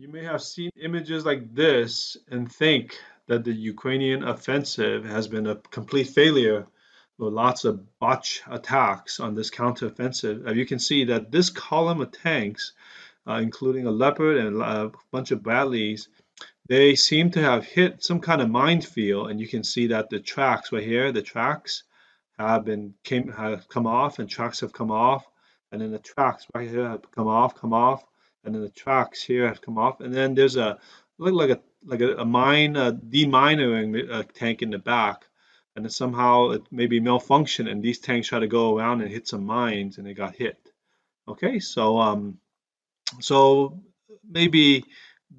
You may have seen images like this and think that the Ukrainian offensive has been a complete failure with lots of botch attacks on this counteroffensive. You can see that this column of tanks, including a Leopard and a bunch of Bradleys, they seem to have hit some kind of minefield, and you can see that the tracks right here, the tracks have come off, and tracks have come off, and then the tracks right here have come off, and then the tracks here have come off, and then there's a look like a mine demining tank in the back, and then somehow it maybe malfunctioned, and these tanks try to go around and hit some mines, and they got hit. Okay, so maybe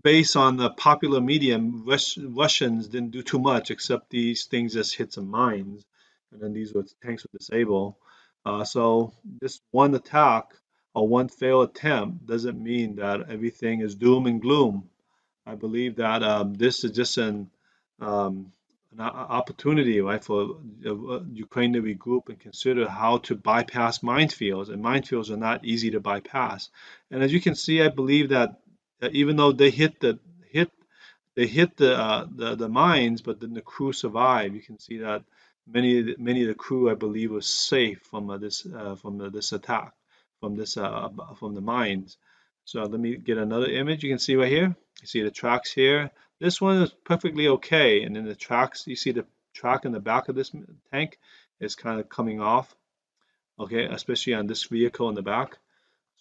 based on the popular media, Russians didn't do too much except these things just hit some mines, and then these were tanks were disabled. So this one attack or one failed attempt doesn't mean that everything is doom and gloom. I believe that this is just an opportunity, right, for Ukraine to regroup and consider how to bypass minefields. And minefields are not easy to bypass. And as you can see, I believe that even though they hit they hit the mines, but then the crew survived. You can see that many of the crew, I believe, was safe from this attack from the mines. So let me get another image. You can see right here. You see the tracks here. This one is perfectly okay, and then the tracks. You see the track in the back of this tank is kind of coming off. Okay, especially on this vehicle in the back.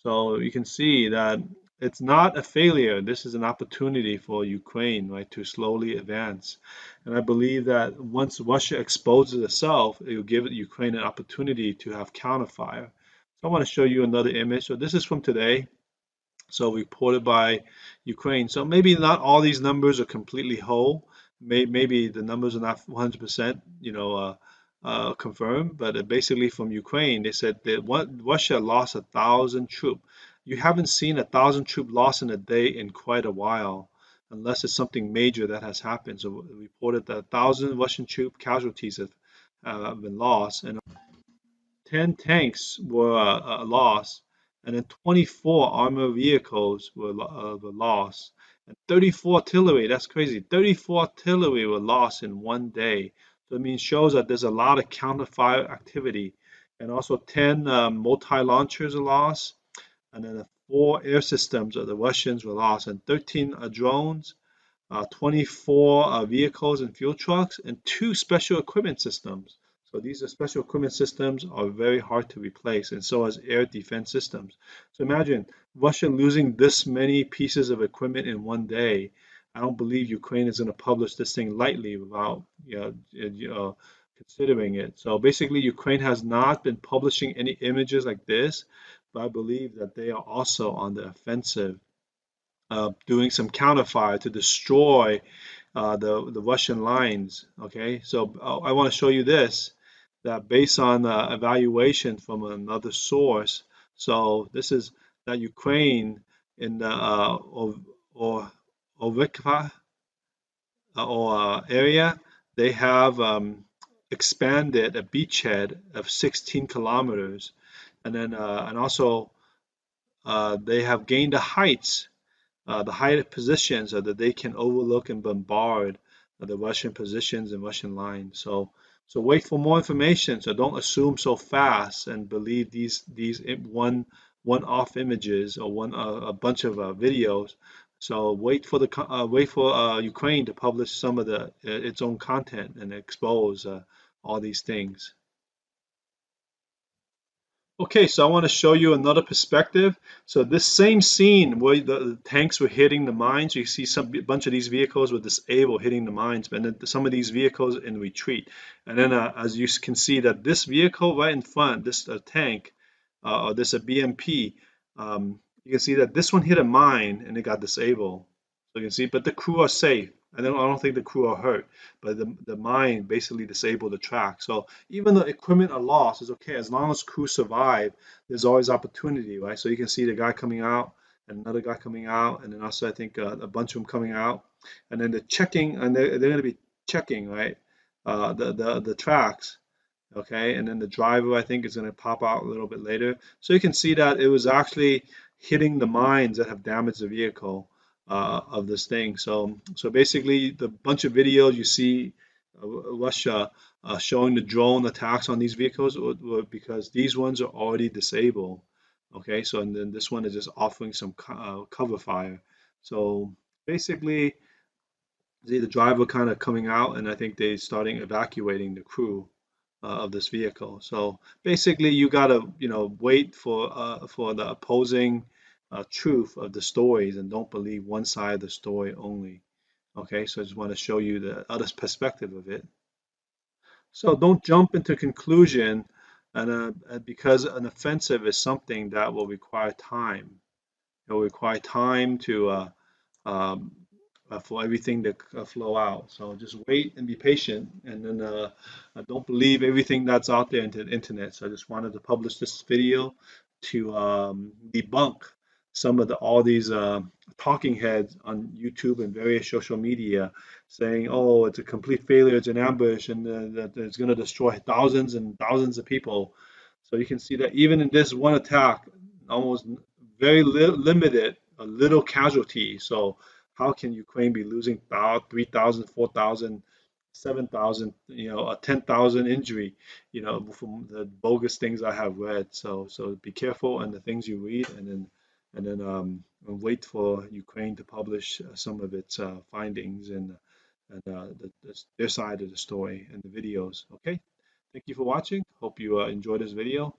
So you can see that it's not a failure. This is an opportunity for Ukraine, right, to slowly advance. And I believe that once Russia exposes itself, it will give Ukraine an opportunity to have counterfire. So I want to show you another image. So this is from today. So reported by Ukraine. So maybe not all these numbers are completely whole. Maybe the numbers are not 100%, confirmed. But basically from Ukraine, they said that Russia lost 1,000 troops. You haven't seen 1,000 troop loss in a day in quite a while, unless it's something major that has happened. So it reported that 1,000 Russian troop casualties have been lost, and 10 tanks were lost, and then 24 armored vehicles were lost, and 34 artillery. That's crazy. 34 artillery were lost in one day. So it means shows that there's a lot of counter-fire activity, and also 10 multi-launchers are lost, and then the 4 air systems of the Russians were lost, and 13 drones, 24 vehicles and fuel trucks, and 2 special equipment systems. So these are special equipment systems are very hard to replace, and so is air defense systems. So imagine Russia losing this many pieces of equipment in one day. I don't believe Ukraine is going to publish this thing lightly without considering it. So basically, Ukraine has not been publishing any images like this, but I believe that they are also on the offensive, doing some counterfire to destroy the Russian lines. Okay, so I want to show you this, that based on evaluation from another source. So this is that Ukraine in the or Ovikva area, they have expanded a beachhead of 16 kilometers, and then and also they have gained the higher positions so that they can overlook and bombard the Russian positions and Russian lines. So wait for more information. So don't assume so fast and believe these one-off images or a bunch of videos. So wait for Ukraine to publish some of its own content and expose all these things. Okay, so I want to show you another perspective. So this same scene where the tanks were hitting the mines, you see a bunch of these vehicles were disabled hitting the mines, but then some of these vehicles in retreat. And then as you can see that this vehicle right in front, this tank, or this a BMP, you can see that this one hit a mine and it got disabled. So you can see, but the crew are safe. I don't think the crew are hurt, but the mine basically disabled the track. So even though equipment are lost, it's okay as long as crew survive. There's always opportunity, right? So you can see the guy coming out, and another guy coming out, and then also I think a bunch of them coming out, and then the checking, and they're going to be checking, right? The tracks, okay, and then the driver I think is going to pop out a little bit later. So you can see that it was actually hitting the mines that have damaged the vehicle. of this thing. So basically, the bunch of videos you see Russia showing the drone attacks on these vehicles were because these ones are already disabled. Okay, so and then this one is just offering some cover fire. So basically, the driver kind of coming out, and I think they starting evacuating the crew of this vehicle. So basically, you gotta wait for the opposing truth of the stories, and don't believe one side of the story only. Okay, so I just want to show you the other perspective of it. So don't jump into conclusion, and because an offensive is something that will require time. It will require time to um, for everything to flow out. So just wait and be patient, and then don't believe everything that's out there into the internet. So I just wanted to publish this video to debunk some of the all these talking heads on YouTube and various social media saying, "Oh, it's a complete failure, it's an ambush, and that it's going to destroy thousands and thousands of people." So you can see that even in this one attack, almost very limited, a little casualty. So how can Ukraine be losing 3,000, 4,000, 7,000, 10,000 injury, from the bogus things I have read. So be careful in the things you read, and then wait for Ukraine to publish some of its findings and their side of the story and the videos. Okay, thank you for watching. Hope you enjoyed this video.